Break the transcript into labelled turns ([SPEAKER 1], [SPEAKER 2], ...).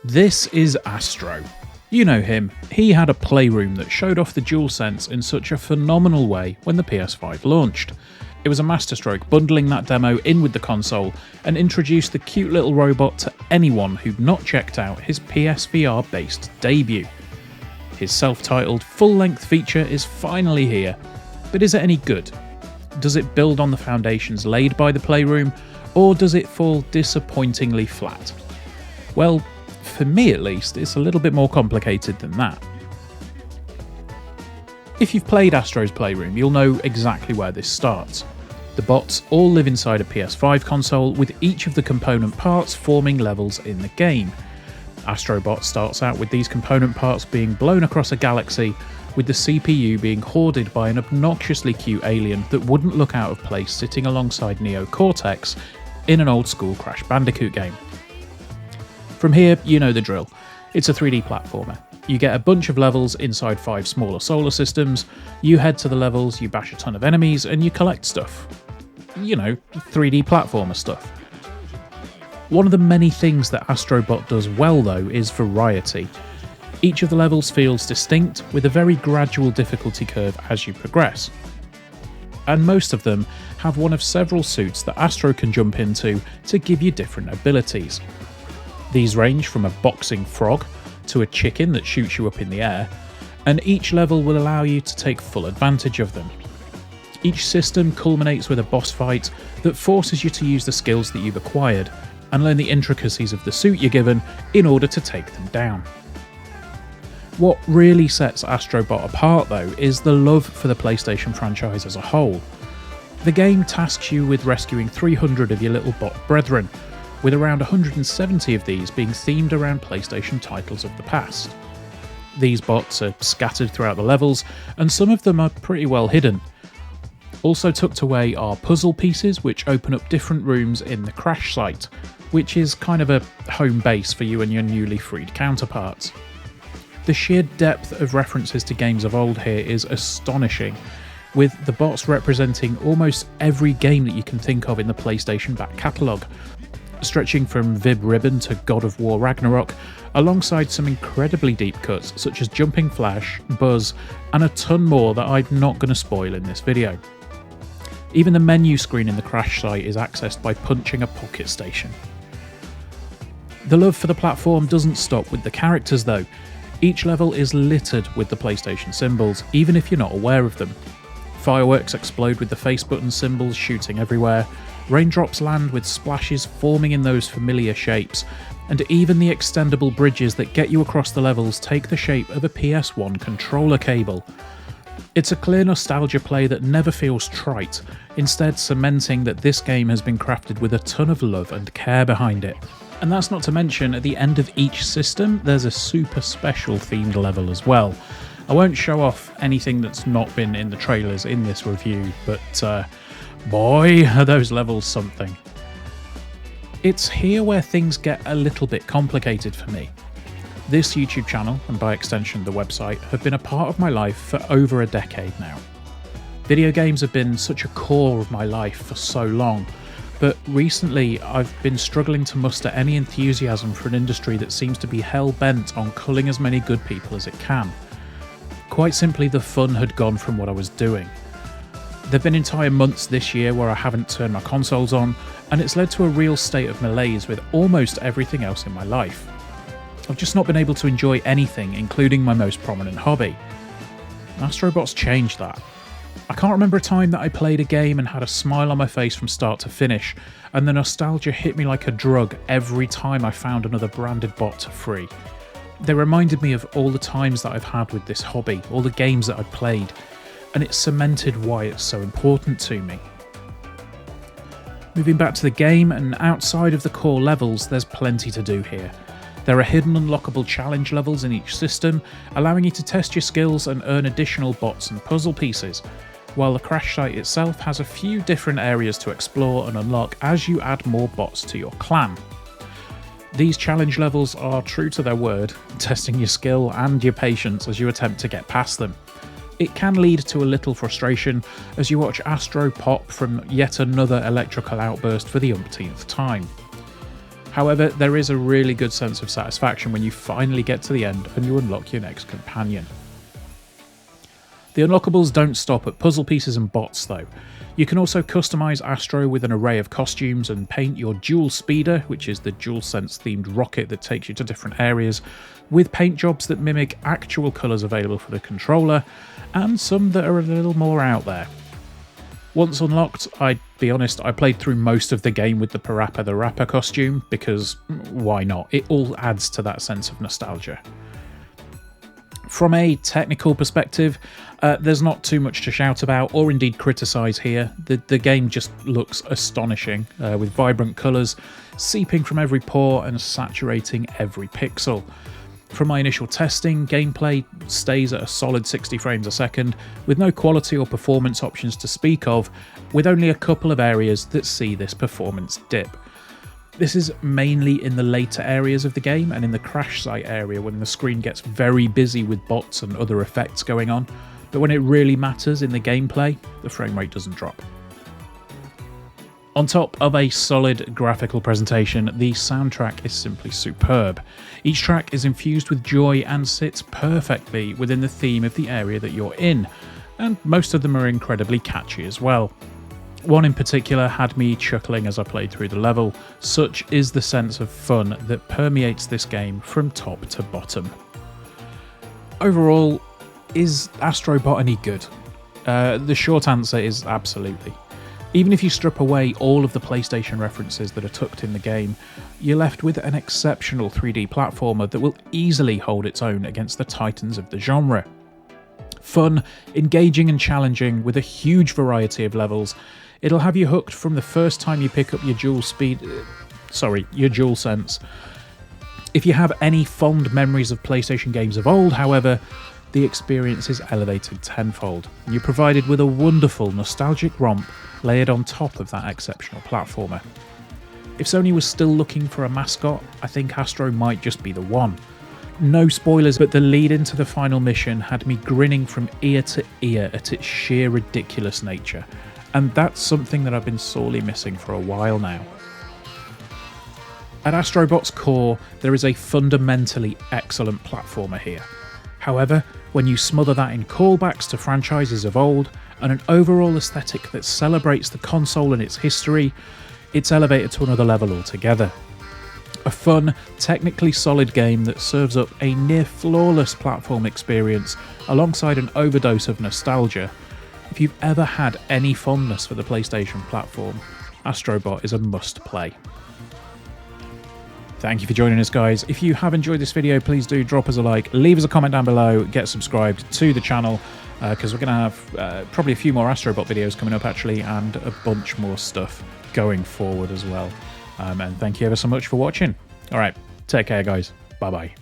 [SPEAKER 1] This is Astro. You know him, he had a playroom that showed off the DualSense in such a phenomenal way when the PS5 launched. It was a masterstroke bundling that demo in with the console and introduced the cute little robot to anyone who'd not checked out his PSVR based debut. His self-titled full-length feature is finally here, but is it any good? Does it build on the foundations laid by the playroom, or does it fall disappointingly flat? Well, for me at least, it's a little bit more complicated than that. If you've played Astro's Playroom, you'll know exactly where this starts. The bots all live inside a PS5 console, with each of the component parts forming levels in the game. Astro Bot starts out with these component parts being blown across a galaxy, with the CPU being hoarded by an obnoxiously cute alien that wouldn't look out of place sitting alongside Neo Cortex in an old school Crash Bandicoot game. From here, you know the drill. It's a 3D platformer. You get a bunch of levels inside 5 smaller solar systems, you head to the levels, you bash a ton of enemies, and you collect stuff. You know, 3D platformer stuff. One of the many things that Astro Bot does well though is variety. Each of the levels feels distinct, with a very gradual difficulty curve as you progress. And most of them have one of several suits that Astro can jump into to give you different abilities. These range from a boxing frog to a chicken that shoots you up in the air, and each level will allow you to take full advantage of them. Each system culminates with a boss fight that forces you to use the skills that you've acquired and learn the intricacies of the suit you're given in order to take them down. What really sets Astro Bot apart though is the love for the PlayStation franchise as a whole. The game tasks you with rescuing 300 of your little bot brethren, with around 170 of these being themed around PlayStation titles of the past. These bots are scattered throughout the levels, and some of them are pretty well hidden. Also tucked away are puzzle pieces which open up different rooms in the crash site, which is kind of a home base for you and your newly freed counterparts. The sheer depth of references to games of old here is astonishing, with the bots representing almost every game that you can think of in the PlayStation back catalogue, stretching from Vib Ribbon to God of War Ragnarok, alongside some incredibly deep cuts such as Jumping Flash, Buzz, and a ton more that I'm not going to spoil in this video. Even the menu screen in the crash site is accessed by punching a pocket station. The love for the platform doesn't stop with the characters though. Each level is littered with the PlayStation symbols, even if you're not aware of them. Fireworks explode with the face button symbols shooting everywhere, raindrops land with splashes forming in those familiar shapes, and even the extendable bridges that get you across the levels take the shape of a PS1 controller cable. It's a clear nostalgia play that never feels trite, instead cementing that this game has been crafted with a ton of love and care behind it. And that's not to mention, at the end of each system, there's a super special themed level as well. I won't show off anything that's not been in the trailers in this review, but boy, are those levels something. It's here where things get a little bit complicated for me. This YouTube channel, and by extension the website, have been a part of my life for over a decade now. Video games have been such a core of my life for so long, but recently I've been struggling to muster any enthusiasm for an industry that seems to be hell-bent on culling as many good people as it can. Quite simply, the fun had gone from what I was doing. There've been entire months this year where I haven't turned my consoles on, and it's led to a real state of malaise with almost everything else in my life. I've just not been able to enjoy anything, including my most prominent hobby. Astro Bot's changed that. I can't remember a time that I played a game and had a smile on my face from start to finish, and the nostalgia hit me like a drug every time I found another branded bot to free. They reminded me of all the times that I've had with this hobby, all the games that I've played, and it cemented why it's so important to me. Moving back to the game, and outside of the core levels, there's plenty to do here. There are hidden unlockable challenge levels in each system, allowing you to test your skills and earn additional bots and puzzle pieces, while the crash site itself has a few different areas to explore and unlock as you add more bots to your clan. These challenge levels are true to their word, testing your skill and your patience as you attempt to get past them. It can lead to a little frustration as you watch Astro pop from yet another electrical outburst for the umpteenth time. However, there is a really good sense of satisfaction when you finally get to the end and you unlock your next companion. The unlockables don't stop at puzzle pieces and bots though. You can also customise Astro with an array of costumes and paint your dual speeder, which is the DualSense themed rocket that takes you to different areas, with paint jobs that mimic actual colours available for the controller, and some that are a little more out there. Once unlocked, I'd be honest, I played through most of the game with the Parappa the Rapper costume, because why not? It all adds to that sense of nostalgia. From a technical perspective, there's not too much to shout about or indeed criticise here. The game just looks astonishing, with vibrant colours seeping from every pore and saturating every pixel. From my initial testing, gameplay stays at a solid 60 frames a second, with no quality or performance options to speak of, with only a couple of areas that see this performance dip. This is mainly in the later areas of the game and in the crash site area when the screen gets very busy with bots and other effects going on, but when it really matters in the gameplay, the frame rate doesn't drop. On top of a solid graphical presentation, the soundtrack is simply superb. Each track is infused with joy and sits perfectly within the theme of the area that you're in, and most of them are incredibly catchy as well. One in particular had me chuckling as I played through the level. Such is the sense of fun that permeates this game from top to bottom. Overall, is Astro Bot any good? The short answer is absolutely. Even if you strip away all of the PlayStation references that are tucked in the game, you're left with an exceptional 3D platformer that will easily hold its own against the titans of the genre. Fun, engaging and challenging with a huge variety of levels, it'll have you hooked from the first time you pick up your DualSense. If you have any fond memories of PlayStation games of old, however, the experience is elevated tenfold. You're provided with a wonderful nostalgic romp layered on top of that exceptional platformer. If Sony was still looking for a mascot, I think Astro might just be the one. No spoilers, but the lead into the final mission had me grinning from ear to ear at its sheer ridiculous nature, and that's something that I've been sorely missing for a while now. At Astro Bot's core, there is a fundamentally excellent platformer here. However, when you smother that in callbacks to franchises of old, and an overall aesthetic that celebrates the console and its history, it's elevated to another level altogether. A fun, technically solid game that serves up a near-flawless platform experience alongside an overdose of nostalgia. If you've ever had any fondness for the PlayStation platform, Astro Bot is a must-play. Thank you for joining us, guys. If you have enjoyed this video, please do drop us a like, leave us a comment down below, get subscribed to the channel, because we're going to have probably a few more Astro Bot videos coming up, actually, and a bunch more stuff going forward as well. And thank you ever so much for watching. All right, take care, guys. Bye-bye.